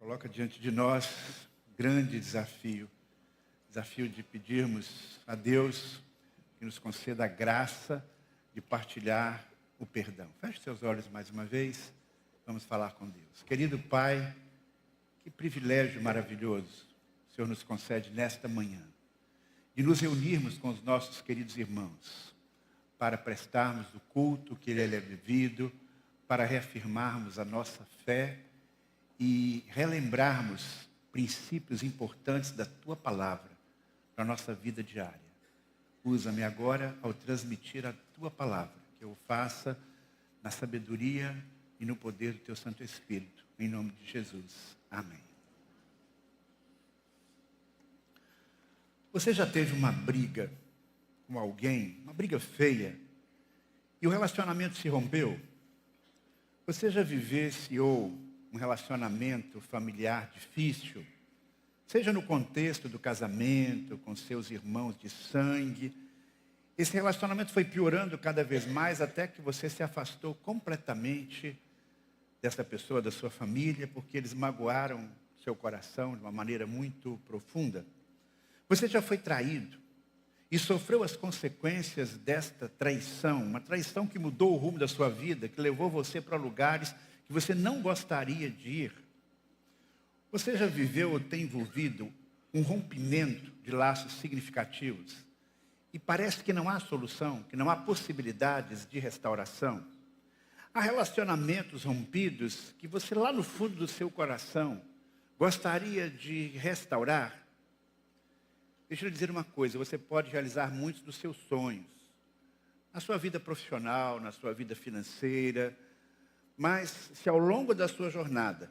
coloca diante de nós um grande desafio. Desafio de pedirmos a Deus que nos conceda a graça de partilhar o perdão. Feche seus olhos mais uma vez. Vamos falar com Deus. Querido Pai, que privilégio maravilhoso o Senhor nos concede nesta manhã. De nos reunirmos com os nossos queridos irmãos para prestarmos o culto que Ele é devido, para reafirmarmos a nossa fé e relembrarmos princípios importantes da Tua Palavra para a nossa vida diária. Usa-me agora ao transmitir a Tua Palavra, que eu faça na sabedoria e no poder do Teu Santo Espírito. Em nome de Jesus. Amém. Você já teve uma briga com alguém, uma briga feia, e o relacionamento se rompeu? Você já vivenciou um relacionamento familiar difícil? Seja no contexto do casamento, com seus irmãos de sangue. Esse relacionamento foi piorando cada vez mais até que você se afastou completamente dessa pessoa, da sua família, porque eles magoaram seu coração de uma maneira muito profunda. Você já foi traído e sofreu as consequências desta traição, uma traição que mudou o rumo da sua vida, que levou você para lugares que você não gostaria de ir. Você já viveu ou tem envolvido um rompimento de laços significativos e parece que não há solução, que não há possibilidades de restauração? Há relacionamentos rompidos que você lá no fundo do seu coração gostaria de restaurar? Deixa eu dizer uma coisa, você pode realizar muitos dos seus sonhos, na sua vida profissional, na sua vida financeira, mas se ao longo da sua jornada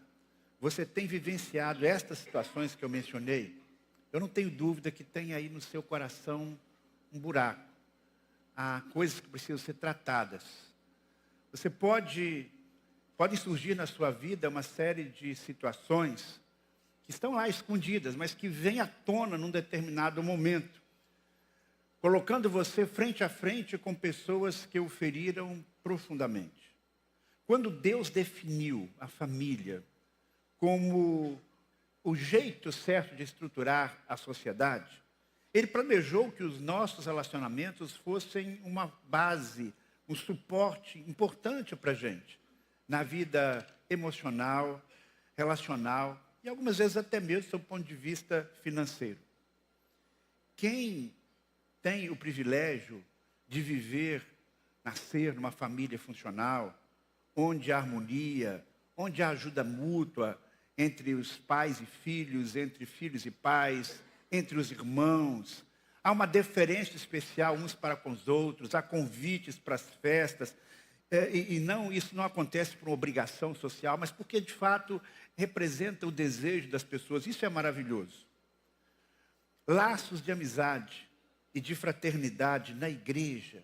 você tem vivenciado estas situações que eu mencionei, eu não tenho dúvida que tem aí no seu coração um buraco. Há coisas que precisam ser tratadas. Você pode surgir na sua vida uma série de situações que estão lá escondidas, mas que vêm à tona num determinado momento, colocando você frente a frente com pessoas que o feriram profundamente. Quando Deus definiu a família como o jeito certo de estruturar a sociedade, Ele planejou que os nossos relacionamentos fossem uma base, um suporte importante para a gente, na vida emocional, relacional, e algumas vezes até mesmo do ponto de vista financeiro. Quem tem o privilégio de viver, nascer numa família funcional, onde há harmonia, onde há ajuda mútua entre os pais e filhos, entre filhos e pais, entre os irmãos, há uma deferência especial uns para com os outros, há convites para as festas, isso não acontece por uma obrigação social, mas porque de fato representa o desejo das pessoas. Isso é maravilhoso. Laços de amizade e de fraternidade na igreja,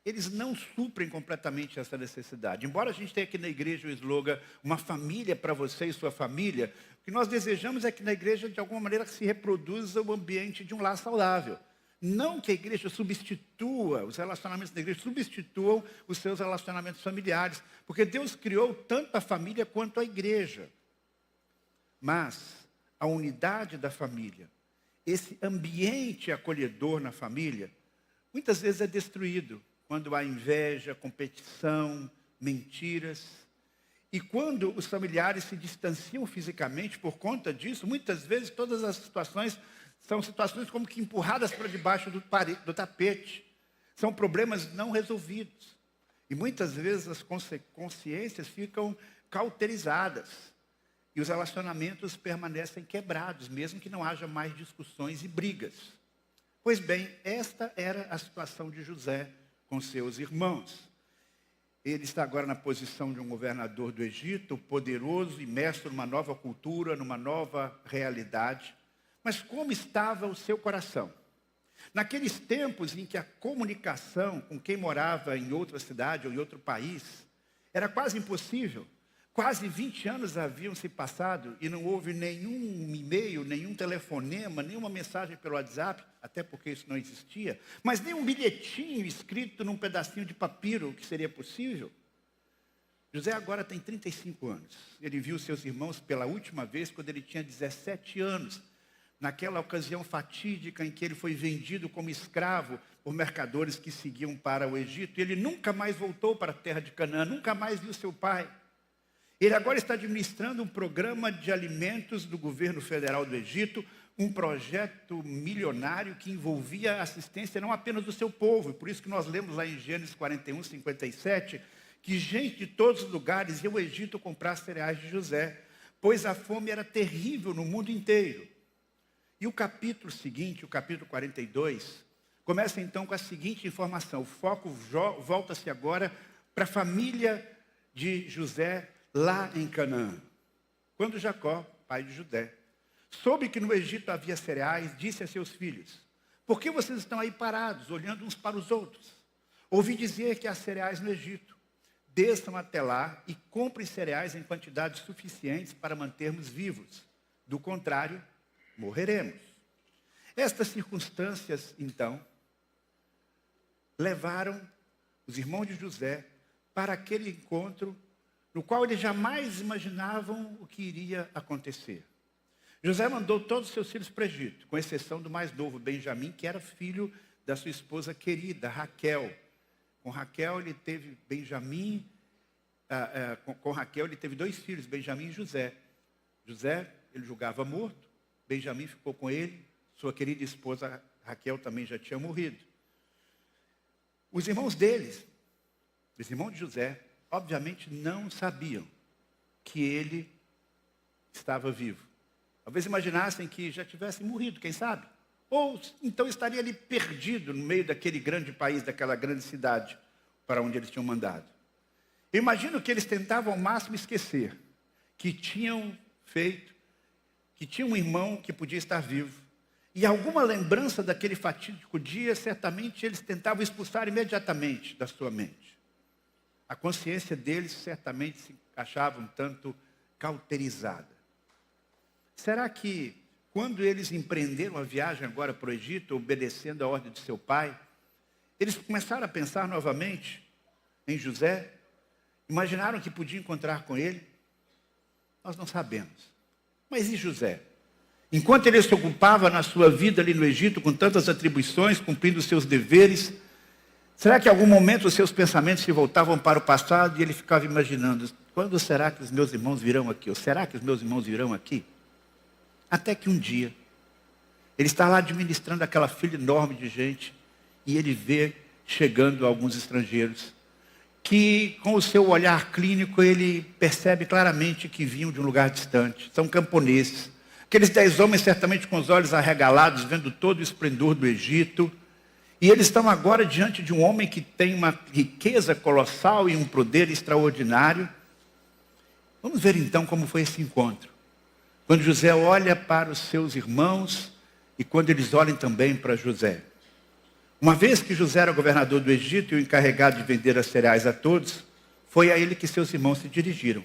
eles não suprem completamente essa necessidade. Embora a gente tenha aqui na igreja o slogan, uma família para você e sua família, o que nós desejamos é que na igreja, de alguma maneira, se reproduza o ambiente de um lar saudável. Não que a igreja substitua, os relacionamentos da igreja substituam os seus relacionamentos familiares, porque Deus criou tanto a família quanto a igreja. Mas a unidade da família, esse ambiente acolhedor na família, muitas vezes é destruído quando há inveja, competição, mentiras. E quando os familiares se distanciam fisicamente por conta disso, muitas vezes todas as situações são situações como que empurradas para debaixo do tapete. São problemas não resolvidos. E muitas vezes as consciências ficam cauterizadas. E os relacionamentos permanecem quebrados, mesmo que não haja mais discussões e brigas. Pois bem, esta era a situação de José com seus irmãos. Ele está agora na posição de um governador do Egito, poderoso, imerso numa nova cultura, numa nova realidade. Mas como estava o seu coração? Naqueles tempos em que a comunicação com quem morava em outra cidade ou em outro país era quase impossível, quase 20 anos haviam se passado e não houve nenhum e-mail, nenhum telefonema, nenhuma mensagem pelo WhatsApp, até porque isso não existia, mas nem um bilhetinho escrito num pedacinho de papiro, que seria possível. José agora tem 35 anos. Ele viu seus irmãos pela última vez quando ele tinha 17 anos. Naquela ocasião fatídica em que ele foi vendido como escravo por mercadores que seguiam para o Egito. E ele nunca mais voltou para a terra de Canaã, nunca mais viu seu pai. Ele agora está administrando um programa de alimentos do governo federal do Egito, um projeto milionário que envolvia a assistência não apenas do seu povo. Por isso que nós lemos lá em Gênesis 41, 57, que gente de todos os lugares ia ao Egito comprar cereais de José, pois a fome era terrível no mundo inteiro. E o capítulo seguinte, o capítulo 42, começa então com a seguinte informação. O foco volta-se agora para a família de José lá em Canaã. Quando Jacó, pai de José, soube que no Egito havia cereais, disse a seus filhos: por que vocês estão aí parados, olhando uns para os outros? Ouvi dizer que há cereais no Egito. Desçam até lá e comprem cereais em quantidades suficientes para mantermos vivos. Do contrário, morreremos. Estas circunstâncias, então, levaram os irmãos de José para aquele encontro no qual eles jamais imaginavam o que iria acontecer. José mandou todos os seus filhos para o Egito, com exceção do mais novo, Benjamim, que era filho da sua esposa querida, Raquel. Com Raquel ele teve Benjamim, com Raquel ele teve 2 filhos, Benjamim e José. José ele julgava morto, Benjamim ficou com ele, sua querida esposa Raquel também já tinha morrido. Os irmãos deles, os irmãos de José, obviamente não sabiam que ele estava vivo. Talvez imaginassem que já tivesse morrido, quem sabe? Ou então estaria ali perdido no meio daquele grande país, daquela grande cidade para onde eles tinham mandado. Eu imagino que eles tentavam ao máximo esquecer que tinham feito, que tinha um irmão que podia estar vivo. E alguma lembrança daquele fatídico dia, certamente eles tentavam expulsar imediatamente da sua mente. A consciência deles certamente se achava um tanto cauterizada. Será que, quando eles empreenderam a viagem agora para o Egito, obedecendo a ordem de seu pai, eles começaram a pensar novamente em José? Imaginaram que podiam encontrar com ele? Nós não sabemos. Mas e José? Enquanto ele se ocupava na sua vida ali no Egito, com tantas atribuições, cumprindo os seus deveres, será que em algum momento os seus pensamentos se voltavam para o passado e ele ficava imaginando: quando será que os meus irmãos virão aqui? Ou será que os meus irmãos virão aqui? Até que um dia, ele está lá administrando aquela fila enorme de gente e ele vê chegando alguns estrangeiros que, com o seu olhar clínico, ele percebe claramente que vinham de um lugar distante. São camponeses. Aqueles 10 homens, certamente com os olhos arregalados, vendo todo o esplendor do Egito. E eles estão agora diante de um homem que tem uma riqueza colossal e um poder extraordinário. Vamos ver então como foi esse encontro. Quando José olha para os seus irmãos e quando eles olham também para José. Uma vez que José era governador do Egito e o encarregado de vender as cereais a todos, foi a ele que seus irmãos se dirigiram.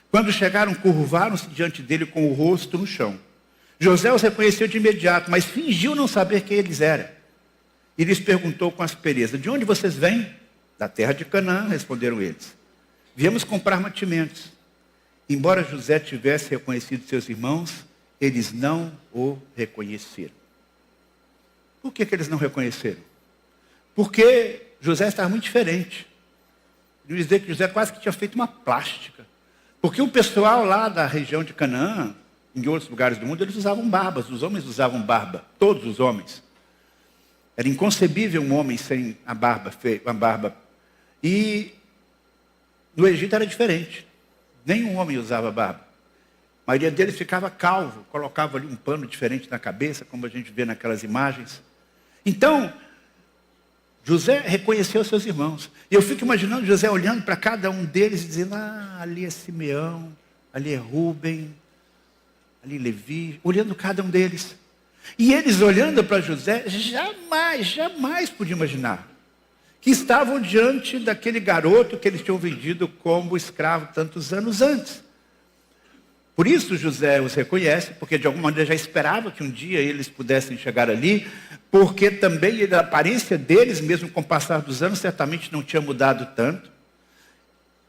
Quando chegaram, curvaram-se diante dele com o rosto no chão. José os reconheceu de imediato, mas fingiu não saber quem eles eram. E lhes perguntou com aspereza: de onde vocês vêm? Da terra de Canaã, responderam eles. Viemos comprar mantimentos. Embora José tivesse reconhecido seus irmãos, eles não o reconheceram. Por que eles não reconheceram? Porque José estava muito diferente. Eu ia dizer que José quase que tinha feito uma plástica. Porque o pessoal lá da região de Canaã, em outros lugares do mundo, eles usavam barbas. Os homens usavam barba. Todos os homens. Era inconcebível um homem sem a barba. E no Egito era diferente. Nenhum homem usava barba. A maioria deles ficava calvo, colocava ali um pano diferente na cabeça, como a gente vê naquelas imagens. Então, José reconheceu seus irmãos. E eu fico imaginando José olhando para cada um deles e dizendo: ali é Simeão, ali é Rúben, ali Levi, olhando cada um deles. E eles olhando para José, jamais podiam imaginar que estavam diante daquele garoto que eles tinham vendido como escravo tantos anos antes. Por isso José os reconhece, porque de alguma maneira já esperava que um dia eles pudessem chegar ali, porque também a aparência deles, mesmo com o passar dos anos, certamente não tinha mudado tanto.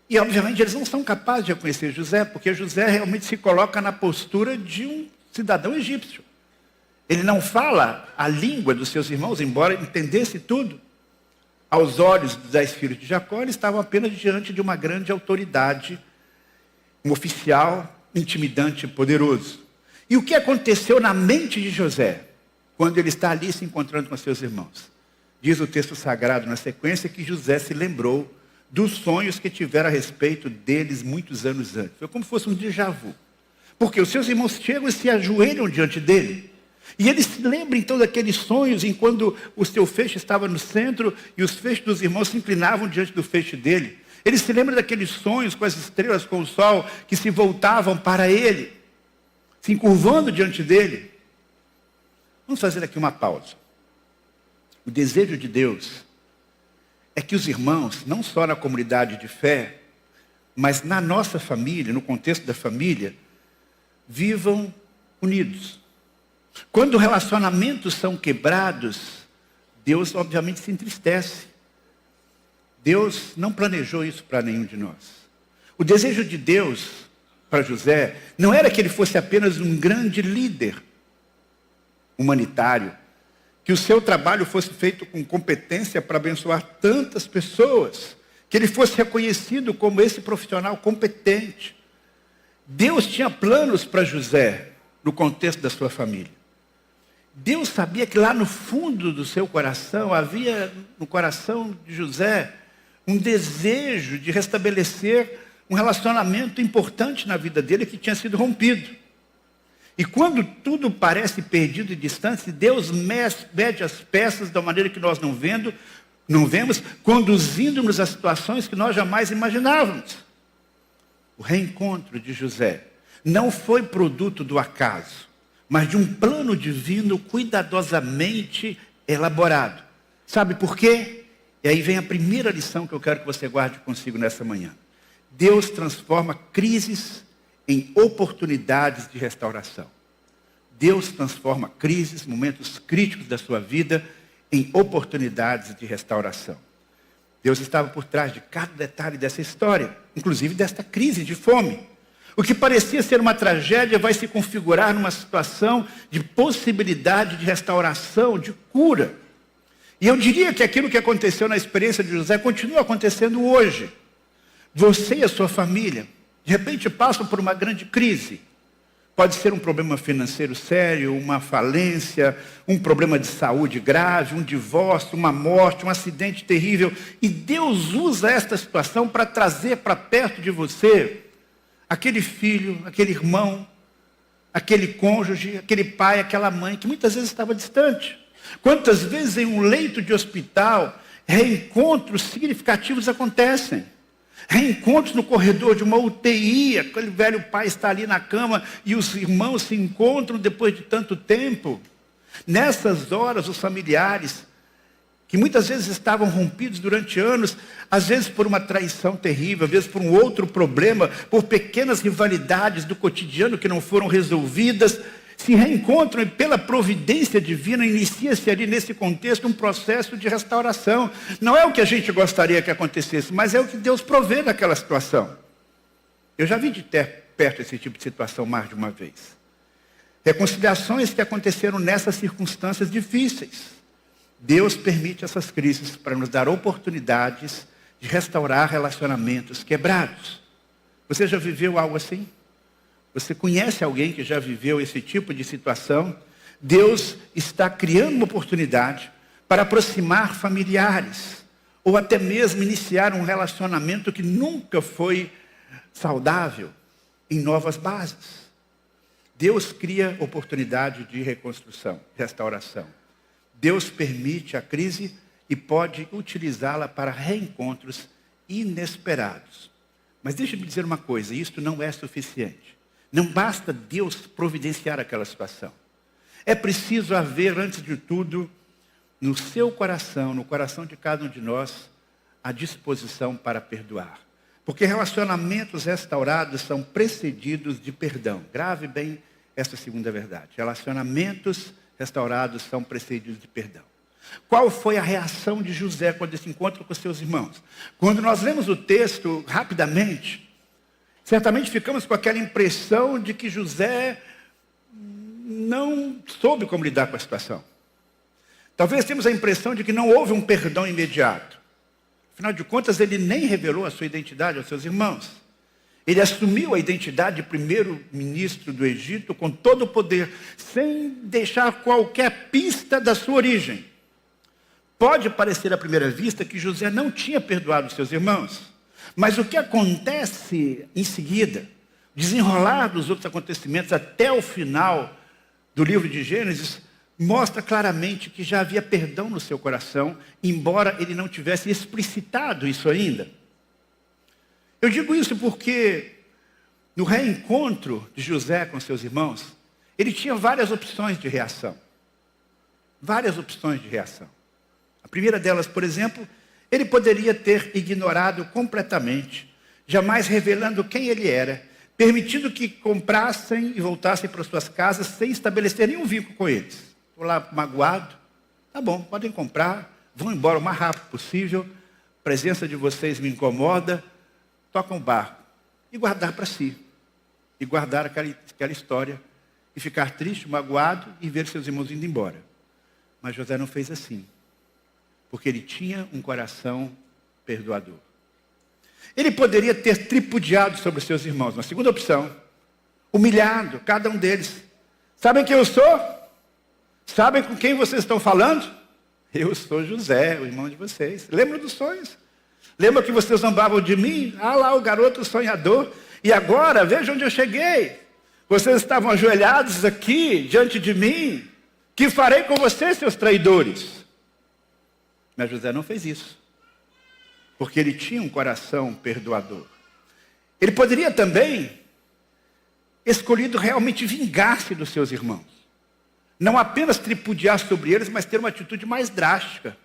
E, obviamente, eles não são capazes de reconhecer José, porque José realmente se coloca na postura de um cidadão egípcio. Ele não fala a língua dos seus irmãos, embora entendesse tudo. Aos olhos dos 10 filhos de Jacó, eles estavam apenas diante de uma grande autoridade, um oficial intimidante e poderoso. E o que aconteceu na mente de José, quando ele está ali se encontrando com seus irmãos? Diz o texto sagrado na sequência que José se lembrou dos sonhos que tivera a respeito deles muitos anos antes. Foi como se fosse um déjà vu. Porque os seus irmãos chegam e se ajoelham diante dele. E ele se lembra então daqueles sonhos em quando o seu feixe estava no centro e os feixes dos irmãos se inclinavam diante do feixe dele. Ele se lembra daqueles sonhos com as estrelas, com o sol, que se voltavam para ele, se encurvando diante dele. Vamos fazer aqui uma pausa. O desejo de Deus é que os irmãos, não só na comunidade de fé, mas na nossa família, no contexto da família, vivam unidos. Quando relacionamentos são quebrados, Deus obviamente se entristece. Deus não planejou isso para nenhum de nós. O desejo de Deus para José não era que ele fosse apenas um grande líder humanitário, que o seu trabalho fosse feito com competência para abençoar tantas pessoas, que ele fosse reconhecido como esse profissional competente. Deus tinha planos para José no contexto da sua família. Deus sabia que lá no fundo do seu coração, havia no coração de José um desejo de restabelecer um relacionamento importante na vida dele que tinha sido rompido. E quando tudo parece perdido e distante, Deus mede as peças da maneira que nós não vemos, conduzindo-nos a situações que nós jamais imaginávamos. O reencontro de José não foi produto do acaso, mas de um plano divino cuidadosamente elaborado. Sabe por quê? E aí vem a primeira lição que eu quero que você guarde consigo nessa manhã. Deus transforma crises em oportunidades de restauração. Deus transforma crises, momentos críticos da sua vida, em oportunidades de restauração. Deus estava por trás de cada detalhe dessa história, inclusive desta crise de fome. O que parecia ser uma tragédia vai se configurar numa situação de possibilidade de restauração, de cura. E eu diria que aquilo que aconteceu na experiência de José continua acontecendo hoje. Você e a sua família, de repente, passam por uma grande crise. Pode ser um problema financeiro sério, uma falência, um problema de saúde grave, um divórcio, uma morte, um acidente terrível. E Deus usa esta situação para trazer para perto de você aquele filho, aquele irmão, aquele cônjuge, aquele pai, aquela mãe, que muitas vezes estava distante. Quantas vezes em um leito de hospital, reencontros significativos acontecem. Reencontros no corredor de uma UTI, aquele velho pai está ali na cama e os irmãos se encontram depois de tanto tempo. Nessas horas, os familiares, que muitas vezes estavam rompidos durante anos, às vezes por uma traição terrível, às vezes por um outro problema, por pequenas rivalidades do cotidiano que não foram resolvidas, se reencontram e pela providência divina inicia-se ali nesse contexto um processo de restauração. Não é o que a gente gostaria que acontecesse, mas é o que Deus provê naquela situação. Eu já vi de perto esse tipo de situação mais de uma vez. Reconciliações que aconteceram nessas circunstâncias difíceis. Deus permite essas crises para nos dar oportunidades de restaurar relacionamentos quebrados. Você já viveu algo assim? Você conhece alguém que já viveu esse tipo de situação? Deus está criando uma oportunidade para aproximar familiares, ou até mesmo iniciar um relacionamento que nunca foi saudável, em novas bases. Deus cria oportunidade de reconstrução, restauração. Deus permite a crise e pode utilizá-la para reencontros inesperados. Mas deixa-me dizer uma coisa, isto não é suficiente. Não basta Deus providenciar aquela situação. É preciso haver, antes de tudo, no seu coração, no coração de cada um de nós, a disposição para perdoar. Porque relacionamentos restaurados são precedidos de perdão. Grave bem essa segunda verdade. Relacionamentos restaurados são precedidos de perdão. Qual foi a reação de José quando ele se encontra com seus irmãos? Quando nós lemos o texto rapidamente, certamente ficamos com aquela impressão de que José não soube como lidar com a situação. Talvez temos a impressão de que não houve um perdão imediato. Afinal de contas, ele nem revelou a sua identidade aos seus irmãos. Ele assumiu a identidade de primeiro-ministro do Egito com todo o poder, sem deixar qualquer pista da sua origem. Pode parecer à primeira vista que José não tinha perdoado seus irmãos. Mas o que acontece em seguida, desenrolar dos outros acontecimentos até o final do livro de Gênesis, mostra claramente que já havia perdão no seu coração, embora ele não tivesse explicitado isso ainda. Eu digo isso porque no reencontro de José com seus irmãos, ele tinha várias opções de reação. Várias opções de reação. A primeira delas, por exemplo, ele poderia ter ignorado completamente, jamais revelando quem ele era, permitindo que comprassem e voltassem para suas casas sem estabelecer nenhum vínculo com eles. Estou lá magoado, tá bom, podem comprar, vão embora o mais rápido possível, a presença de vocês me incomoda, tocam o barco. E guardar para si. E guardar aquela história. E ficar triste, magoado e ver seus irmãos indo embora. Mas José não fez assim. Porque ele tinha um coração perdoador. Ele poderia ter tripudiado sobre os seus irmãos. Uma segunda opção. Humilhado, cada um deles. Sabem quem eu sou? Sabem com quem vocês estão falando? Eu sou José, o irmão de vocês. Lembram dos sonhos? Lembra que vocês zombavam de mim? Ah lá, o garoto sonhador. E agora, veja onde eu cheguei. Vocês estavam ajoelhados aqui, diante de mim. Que farei com vocês, seus traidores? Mas José não fez isso. Porque ele tinha um coração perdoador. Ele poderia também escolhido realmente vingar-se dos seus irmãos. Não apenas tripudiar sobre eles, mas ter uma atitude mais drástica.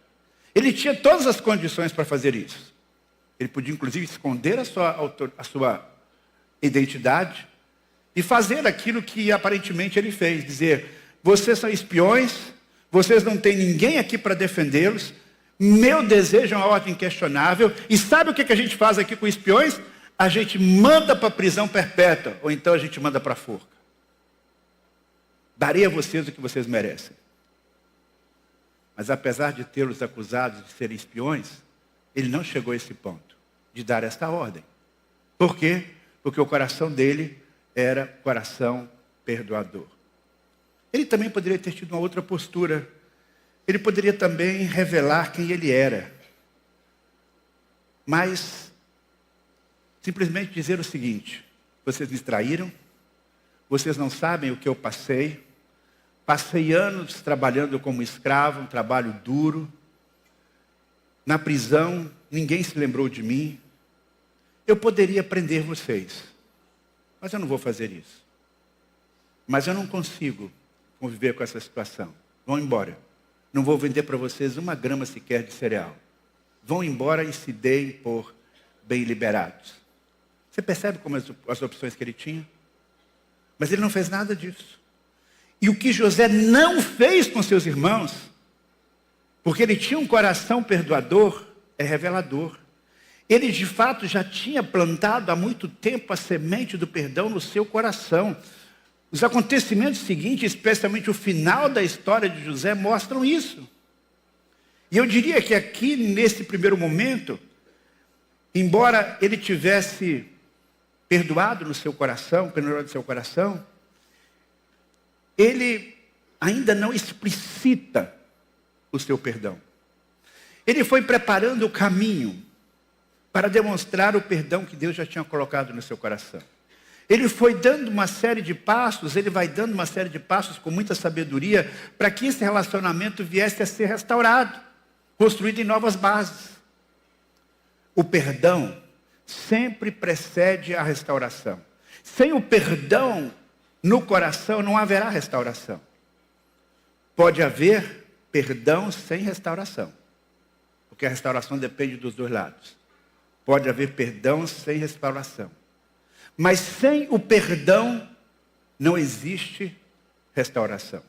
Ele tinha todas as condições para fazer isso. Ele podia, inclusive, esconder a sua identidade e fazer aquilo que aparentemente ele fez. Dizer, vocês são espiões, vocês não têm ninguém aqui para defendê-los, meu desejo é uma ordem inquestionável, e sabe o que a gente faz aqui com espiões? A gente manda para a prisão perpétua, ou então a gente manda para a forca. Darei a vocês o que vocês merecem. Mas apesar de tê-los acusados de serem espiões, ele não chegou a esse ponto de dar esta ordem. Por quê? Porque o coração dele era coração perdoador. Ele também poderia ter tido uma outra postura. Ele poderia também revelar quem ele era. Mas simplesmente dizer o seguinte: vocês me traíram, vocês não sabem o que eu passei. Passei anos trabalhando como escravo, um trabalho duro. Na prisão, ninguém se lembrou de mim. Eu poderia prender vocês, mas eu não vou fazer isso. Mas eu não consigo conviver com essa situação. Vão embora. Não vou vender para vocês uma grama sequer de cereal. Vão embora e se deem por bem liberados. Você percebe como as opções que ele tinha? Mas ele não fez nada disso. E o que José não fez com seus irmãos, porque ele tinha um coração perdoador, é revelador. Ele de fato já tinha plantado há muito tempo a semente do perdão no seu coração. Os acontecimentos seguintes, especialmente o final da história de José, mostram isso. E eu diria que aqui, nesse primeiro momento, embora ele tivesse perdoado no seu coração, perdoado no seu coração, ele ainda não explicita o seu perdão. Ele foi preparando o caminho para demonstrar o perdão que Deus já tinha colocado no seu coração. Ele foi dando uma série de passos, ele vai dando uma série de passos com muita sabedoria para que esse relacionamento viesse a ser restaurado, construído em novas bases. O perdão sempre precede a restauração. Sem o perdão no coração não haverá restauração. Pode haver perdão sem restauração, porque a restauração depende dos dois lados. Pode haver perdão sem restauração. Mas sem o perdão não existe restauração.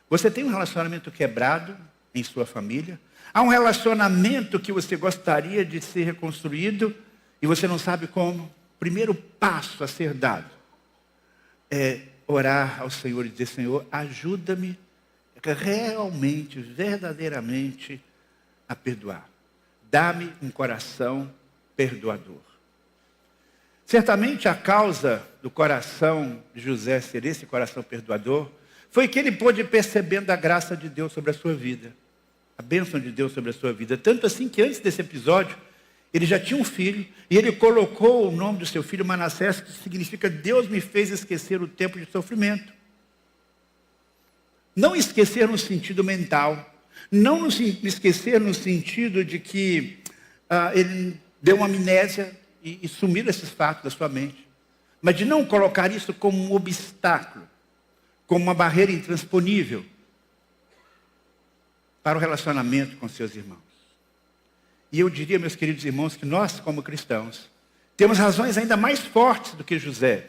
Você tem um relacionamento quebrado, em sua família. Há um relacionamento que você gostaria de ser reconstruído e você não sabe como. O primeiro passo a ser dado é orar ao Senhor e dizer: Senhor, ajuda-me realmente, verdadeiramente a perdoar. Dá-me um coração perdoador. Certamente a causa do coração de José ser esse coração perdoador foi que ele pôde ir percebendo a graça de Deus sobre a sua vida. A bênção de Deus sobre a sua vida. Tanto assim que antes desse episódio, ele já tinha um filho, e ele colocou o nome do seu filho Manassés, que significa Deus me fez esquecer o tempo de sofrimento. Não esquecer no sentido mental, não me esquecer no sentido de que ele deu uma amnésia e sumiram esses fatos da sua mente, mas de não colocar isso como um obstáculo, como uma barreira intransponível para o relacionamento com seus irmãos. E eu diria, meus queridos irmãos, que nós, como cristãos, temos razões ainda mais fortes do que José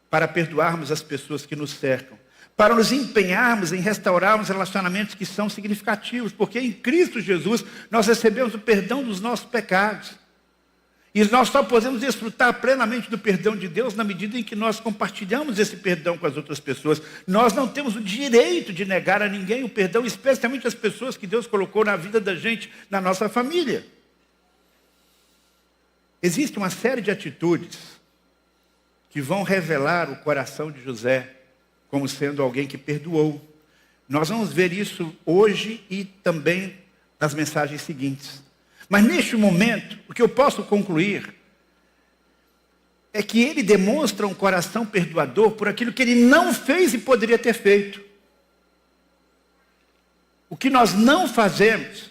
para perdoarmos as pessoas que nos cercam, para nos empenharmos em restaurarmos relacionamentos que são significativos, porque em Cristo Jesus nós recebemos o perdão dos nossos pecados. E nós só podemos desfrutar plenamente do perdão de Deus na medida em que nós compartilhamos esse perdão com as outras pessoas. Nós não temos o direito de negar a ninguém o perdão, especialmente as pessoas que Deus colocou na vida da gente, na nossa família. Existe uma série de atitudes que vão revelar o coração de José como sendo alguém que perdoou. Nós vamos ver isso hoje e também nas mensagens seguintes. Mas neste momento, o que eu posso concluir é que ele demonstra um coração perdoador por aquilo que ele não fez e poderia ter feito. O que nós não fazemos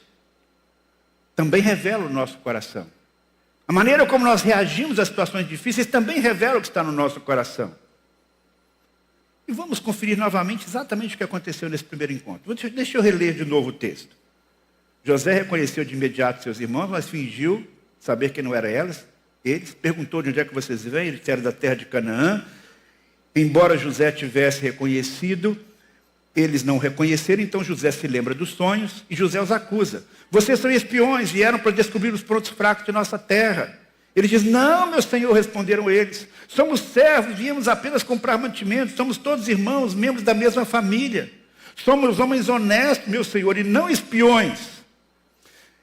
também revela o nosso coração. A maneira como nós reagimos às situações difíceis também revela o que está no nosso coração. E vamos conferir novamente exatamente o que aconteceu nesse primeiro encontro. Deixa eu reler de novo o texto. José reconheceu de imediato seus irmãos, mas fingiu saber que não eram eles. Perguntou de onde é que vocês vêm. Eles eram da terra de Canaã. Embora José tivesse reconhecido, eles não reconheceram. Então José se lembra dos sonhos e José os acusa. Vocês são espiões, vieram para descobrir os pontos fracos de nossa terra. Ele diz: não, meu senhor, responderam eles. Somos servos, viemos apenas comprar mantimentos. Somos todos irmãos, membros da mesma família. Somos homens honestos, meu senhor, e não espiões.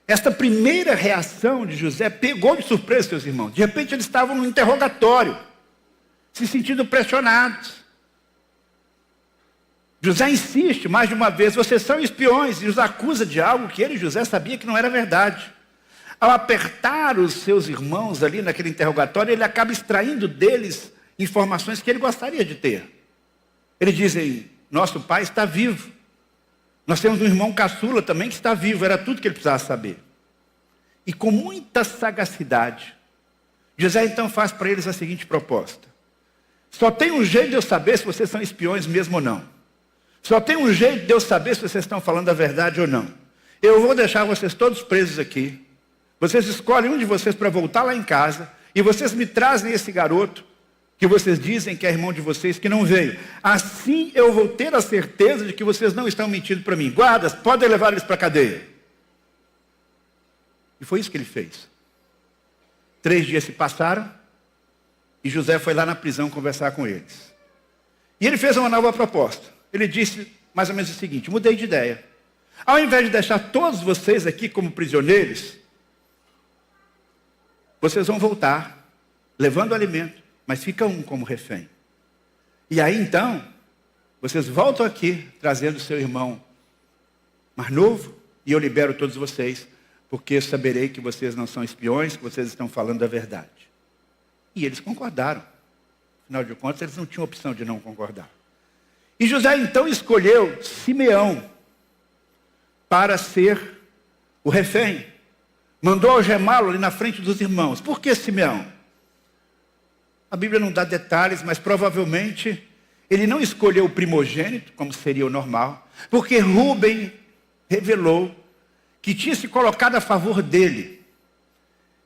Esta primeira reação de José pegou de surpresa seus irmãos. De repente eles estavam no interrogatório, se sentindo pressionados. José insiste mais de uma vez: vocês são espiões, e os acusa de algo que ele, José, sabia que não era verdade. Ao apertar os seus irmãos ali naquele interrogatório, ele acaba extraindo deles informações que ele gostaria de ter. Eles dizem: nosso pai está vivo. Nós temos um irmão caçula também que está vivo. Era tudo que ele precisava saber. E com muita sagacidade, José então faz para eles a seguinte proposta: só tem um jeito de eu saber se vocês são espiões mesmo ou não. Só tem um jeito de eu saber se vocês estão falando a verdade ou não. Eu vou deixar vocês todos presos aqui. Vocês escolhem um de vocês para voltar lá em casa. E vocês me trazem esse garoto que vocês dizem que é irmão de vocês, que não veio. Assim eu vou ter a certeza de que vocês não estão mentindo para mim. Guardas, podem levar eles para a cadeia. E foi isso que ele fez. 3 dias se passaram e José foi lá na prisão conversar com eles. E ele fez uma nova proposta. Ele disse mais ou menos o seguinte: mudei de ideia. Ao invés de deixar todos vocês aqui como prisioneiros, vocês vão voltar, levando alimento, mas fica um como refém. E aí então, vocês voltam aqui, trazendo seu irmão mais novo, e eu libero todos vocês, porque eu saberei que vocês não são espiões, que vocês estão falando a verdade. E eles concordaram. Afinal de contas, eles não tinham opção de não concordar. E José então escolheu Simeão para ser o refém. Mandou algemá-lo ali na frente dos irmãos. Por que Simeão? A Bíblia não dá detalhes, mas provavelmente ele não escolheu o primogênito, como seria o normal, porque Rúben revelou que tinha se colocado a favor dele.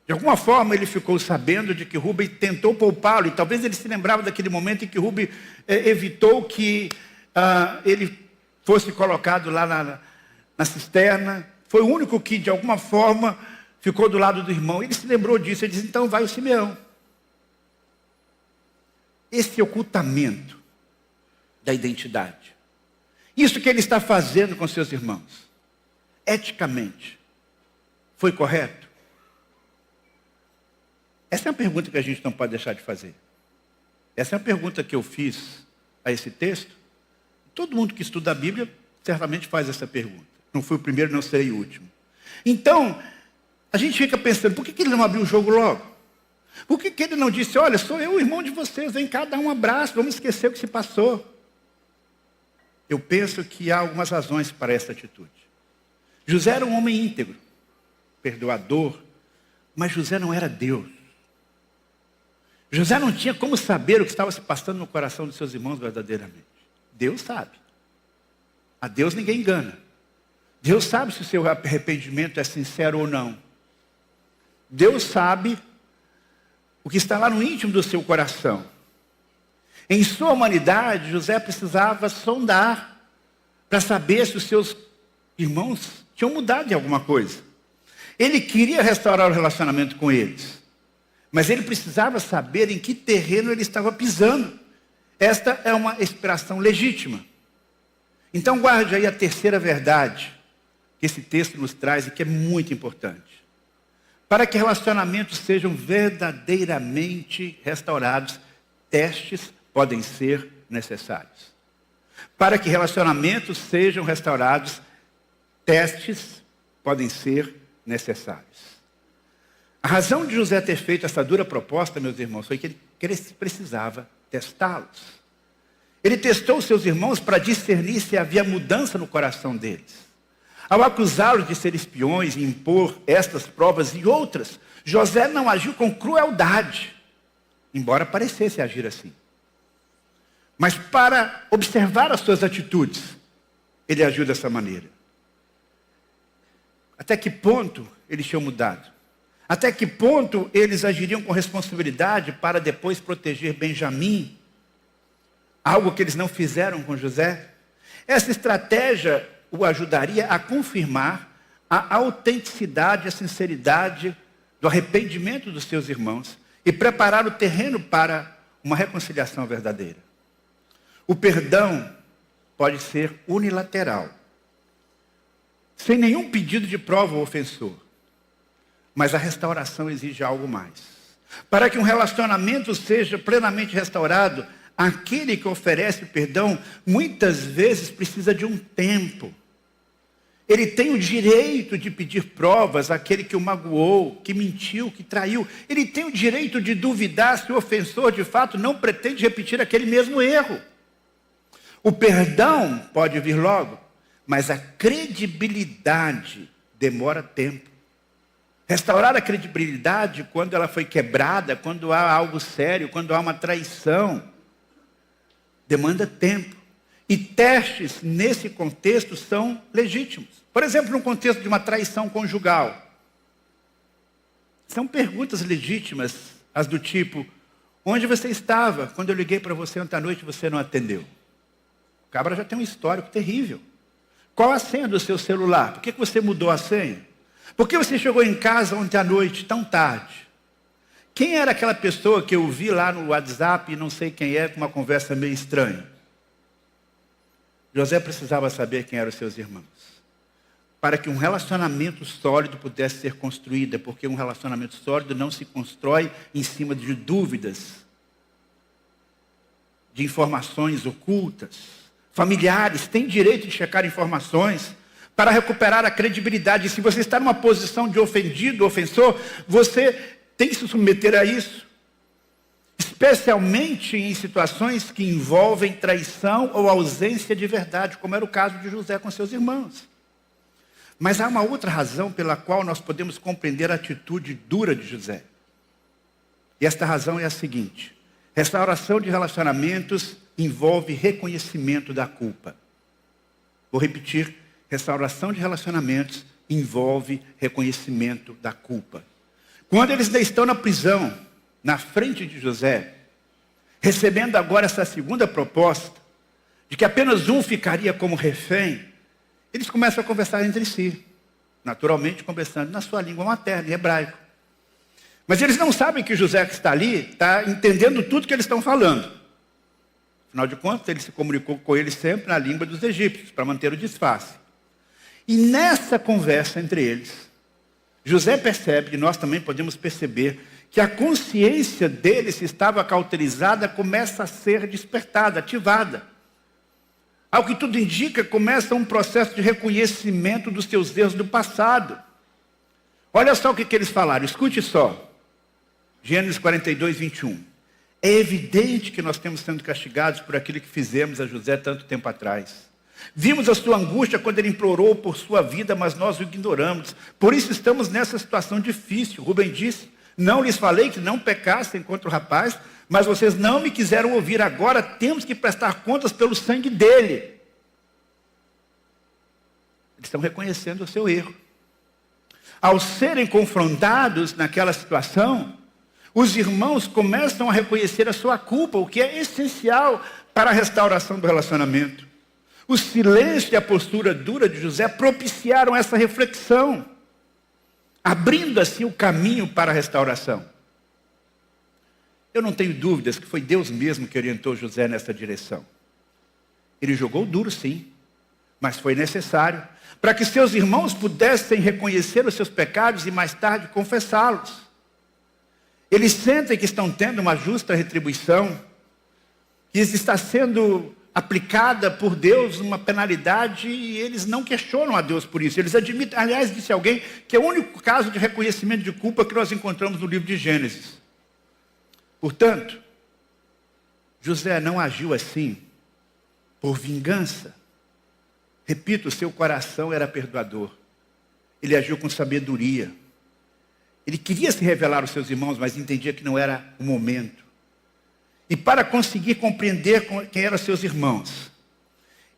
De alguma forma ele ficou sabendo de que Rúben tentou poupá-lo, e talvez ele se lembrava daquele momento em que Rúben evitou que ele fosse colocado lá na cisterna. Foi o único que, de alguma forma, ficou do lado do irmão. Ele se lembrou disso. Ele disse, então vai o Simeão. Esse ocultamento da identidade. Isso que ele está fazendo com seus irmãos. Eticamente. Foi correto? Essa é uma pergunta que a gente não pode deixar de fazer. Essa é uma pergunta que eu fiz a esse texto. Todo mundo que estuda a Bíblia certamente faz essa pergunta. Não fui o primeiro, não serei o último. Então, a gente fica pensando, por que ele não abriu o jogo logo? Por que ele não disse, olha, sou eu o irmão de vocês, vem cá dar um abraço, vamos esquecer o que se passou? Eu penso que há algumas razões para essa atitude. José era um homem íntegro, perdoador, mas José não era Deus. José não tinha como saber o que estava se passando no coração dos seus irmãos verdadeiramente. Deus sabe. A Deus ninguém engana. Deus sabe se o seu arrependimento é sincero ou não. Deus sabe o que está lá no íntimo do seu coração. Em sua humanidade, José precisava sondar para saber se os seus irmãos tinham mudado de alguma coisa. Ele queria restaurar o relacionamento com eles, mas ele precisava saber em que terreno ele estava pisando. Esta é uma expressão legítima. Então guarde aí a terceira verdade que esse texto nos traz e que é muito importante. Para que relacionamentos sejam verdadeiramente restaurados, testes podem ser necessários. Para que relacionamentos sejam restaurados, testes podem ser necessários. A razão de José ter feito essa dura proposta, meus irmãos, foi que ele precisava testá-los. Ele testou seus irmãos para discernir se havia mudança no coração deles. Ao acusá-los de ser espiões e impor estas provas e outras, José não agiu com crueldade, embora parecesse agir assim. Mas para observar as suas atitudes, ele agiu dessa maneira. Até que ponto eles tinham mudado? Até que ponto eles agiriam com responsabilidade para depois proteger Benjamim? Algo que eles não fizeram com José. Essa estratégia o ajudaria a confirmar a autenticidade, a sinceridade do arrependimento dos seus irmãos e preparar o terreno para uma reconciliação verdadeira. O perdão pode ser unilateral, sem nenhum pedido de prova ao ofensor. Mas a restauração exige algo mais. Para que um relacionamento seja plenamente restaurado, aquele que oferece perdão, muitas vezes precisa de um tempo. Ele tem o direito de pedir provas àquele que o magoou, que mentiu, que traiu. Ele tem o direito de duvidar se o ofensor de fato não pretende repetir aquele mesmo erro. O perdão pode vir logo, mas a credibilidade demora tempo. Restaurar a credibilidade quando ela foi quebrada, quando há algo sério, quando há uma traição, demanda tempo. E testes nesse contexto são legítimos. Por exemplo, no contexto de uma traição conjugal. São perguntas legítimas, as do tipo, onde você estava quando eu liguei para você ontem à noite e você não atendeu? O cabra já tem um histórico terrível. Qual a senha do seu celular? Por que você mudou a senha? Por que você chegou em casa ontem à noite tão tarde? Quem era aquela pessoa que eu vi lá no WhatsApp e não sei quem é, com uma conversa meio estranha? José precisava saber quem eram os seus irmãos. Para que um relacionamento sólido pudesse ser construído, porque um relacionamento sólido não se constrói em cima de dúvidas, de informações ocultas. Familiares têm direito de checar informações para recuperar a credibilidade. E se você está numa posição de ofendido, ofensor, você tem que se submeter a isso. Especialmente em situações que envolvem traição ou ausência de verdade, como era o caso de José com seus irmãos. Mas há uma outra razão pela qual nós podemos compreender a atitude dura de José. E esta razão é a seguinte: restauração de relacionamentos envolve reconhecimento da culpa. Vou repetir, restauração de relacionamentos envolve reconhecimento da culpa. Quando eles ainda estão na prisão, na frente de José, recebendo agora essa segunda proposta, de que apenas um ficaria como refém, Eles começam a conversar entre si, naturalmente conversando na sua língua materna, em hebraico. Mas eles não sabem que José que está ali está entendendo tudo que eles estão falando. Afinal de contas, ele se comunicou com eles sempre na língua dos egípcios, para manter o disfarce. E nessa conversa entre eles, José percebe, e nós também podemos perceber, que a consciência deles, se estava cauterizada, começa a ser despertada, ativada. Ao que tudo indica, começa um processo de reconhecimento dos seus erros do passado. Olha só o que eles falaram, escute só. Gênesis 42, 21. É evidente que nós temos sendo castigados por aquilo que fizemos a José tanto tempo atrás. Vimos a sua angústia quando ele implorou por sua vida, mas nós o ignoramos. Por isso estamos nessa situação difícil. Rubem disse, não lhes falei que não pecassem contra o rapaz, mas vocês não me quiseram ouvir. Agora temos que prestar contas pelo sangue dele. Eles estão reconhecendo o seu erro. Ao serem confrontados naquela situação, os irmãos começam a reconhecer a sua culpa, o que é essencial para a restauração do relacionamento. O silêncio e a postura dura de José propiciaram essa reflexão, abrindo assim o caminho para a restauração. Eu não tenho dúvidas que foi Deus mesmo que orientou José nessa direção. Ele jogou duro, sim, mas foi necessário para que seus irmãos pudessem reconhecer os seus pecados e mais tarde confessá-los. Eles sentem que estão tendo uma justa retribuição, que está sendo aplicada por Deus uma penalidade e eles não questionam a Deus por isso. Eles admitem, aliás, disse alguém, que é o único caso de reconhecimento de culpa que nós encontramos no livro de Gênesis. Portanto, José não agiu assim por vingança. Repito, seu coração era perdoador. Ele agiu com sabedoria. Ele queria se revelar aos seus irmãos, mas entendia que não era o momento. E para conseguir compreender quem eram seus irmãos,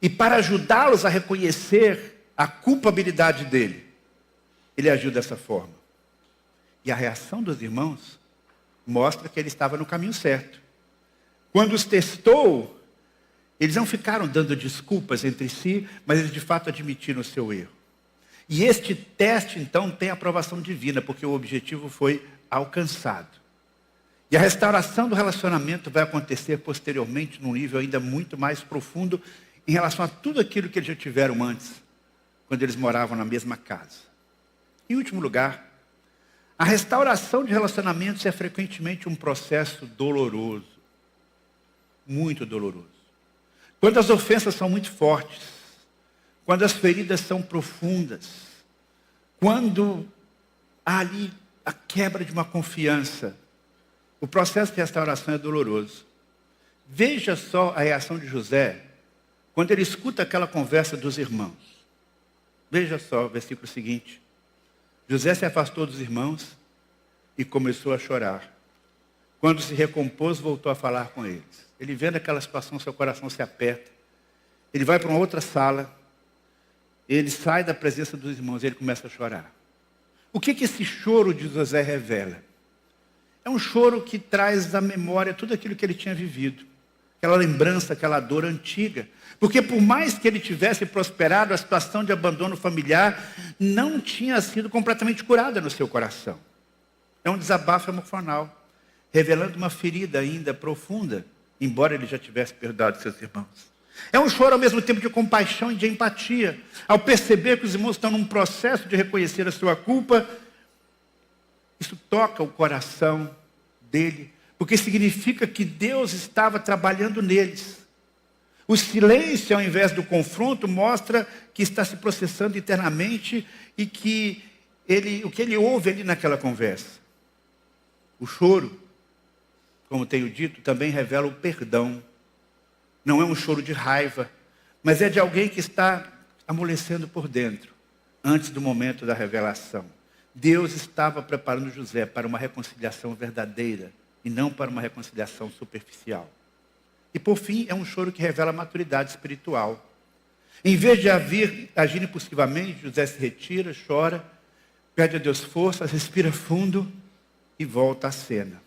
e para ajudá-los a reconhecer a culpabilidade dele, ele agiu dessa forma. E a reação dos irmãos mostra que ele estava no caminho certo. Quando os testou, eles não ficaram dando desculpas entre si, mas eles de fato admitiram o seu erro. E este teste, então, tem aprovação divina, porque o objetivo foi alcançado. E a restauração do relacionamento vai acontecer posteriormente num nível ainda muito mais profundo em relação a tudo aquilo que eles já tiveram antes, quando eles moravam na mesma casa. Em último lugar, a restauração de relacionamentos é frequentemente um processo doloroso, muito doloroso. Quando as ofensas são muito fortes, quando as feridas são profundas, quando há ali a quebra de uma confiança, o processo de restauração é doloroso. Veja só a reação de José quando ele escuta aquela conversa dos irmãos. Veja só o versículo seguinte. José se afastou dos irmãos e começou a chorar. Quando se recompôs, voltou a falar com eles. Ele vendo aquela situação, seu coração se aperta. Ele vai para uma outra sala. Ele sai da presença dos irmãos e ele começa a chorar. O que esse choro de José revela? É um choro que traz à memória tudo aquilo que ele tinha vivido. Aquela lembrança, aquela dor antiga. Porque por mais que ele tivesse prosperado, a situação de abandono familiar não tinha sido completamente curada no seu coração. É um desabafo emocional, revelando uma ferida ainda profunda, embora ele já tivesse perdoado seus irmãos. É um choro ao mesmo tempo de compaixão e de empatia. Ao perceber que os irmãos estão num processo de reconhecer a sua culpa, isso toca o coração dele, porque significa que Deus estava trabalhando neles. O silêncio, ao invés do confronto, mostra que está se processando internamente e que o que ele ouve ali naquela conversa. O choro, como tenho dito, também revela o perdão. Não é um choro de raiva, mas é de alguém que está amolecendo por dentro, antes do momento da revelação. Deus estava preparando José para uma reconciliação verdadeira e não para uma reconciliação superficial. E por fim, é um choro que revela maturidade espiritual. Em vez de agir impulsivamente, José se retira, chora, pede a Deus forças, respira fundo e volta à cena.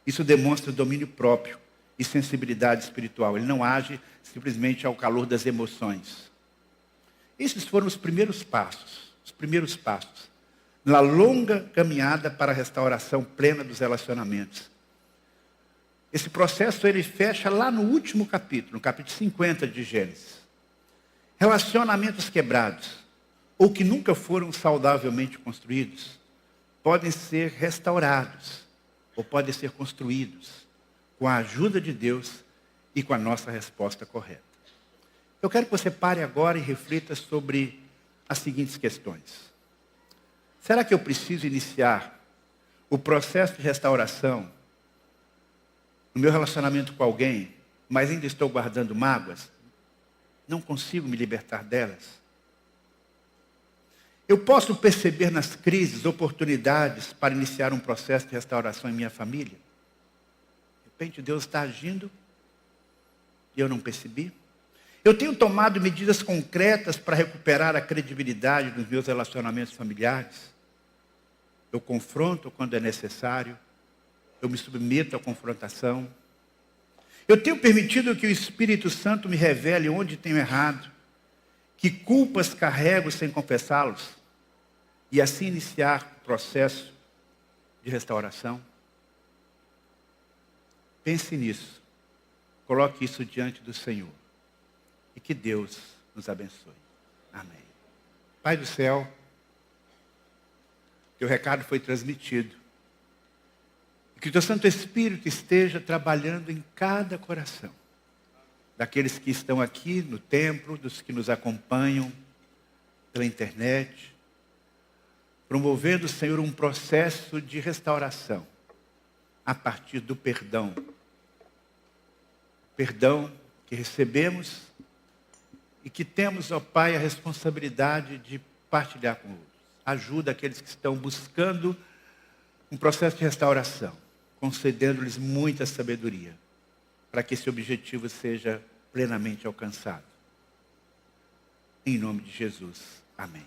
Isso demonstra domínio próprio e sensibilidade espiritual. Ele não age simplesmente ao calor das emoções. Esses foram os primeiros passos na longa caminhada para a restauração plena dos relacionamentos. Esse processo ele fecha lá no último capítulo, no capítulo 50 de Gênesis. Relacionamentos quebrados, ou que nunca foram saudavelmente construídos, podem ser restaurados, ou podem ser construídos, com a ajuda de Deus e com a nossa resposta correta. Eu quero que você pare agora e reflita sobre as seguintes questões. Será que eu preciso iniciar o processo de restauração no meu relacionamento com alguém, mas ainda estou guardando mágoas? Não consigo me libertar delas? Eu posso perceber nas crises oportunidades para iniciar um processo de restauração em minha família? De repente Deus está agindo e eu não percebi? Eu tenho tomado medidas concretas para recuperar a credibilidade dos meus relacionamentos familiares? Eu confronto quando é necessário? Eu me submeto à confrontação? Eu tenho permitido que o Espírito Santo me revele onde tenho errado? Que culpas carrego sem confessá-los? E assim iniciar o processo de restauração? Pense nisso. Coloque isso diante do Senhor. E que Deus nos abençoe. Amém. Pai do céu, teu recado foi transmitido. Que o teu Santo Espírito esteja trabalhando em cada coração. Daqueles que estão aqui no templo, dos que nos acompanham pela internet. Promovendo, Senhor, um processo de restauração. A partir do perdão. Perdão que recebemos e que temos, ó Pai, a responsabilidade de partilhar com outros. Ajuda aqueles que estão buscando um processo de restauração, concedendo-lhes muita sabedoria, para que esse objetivo seja plenamente alcançado. Em nome de Jesus. Amém.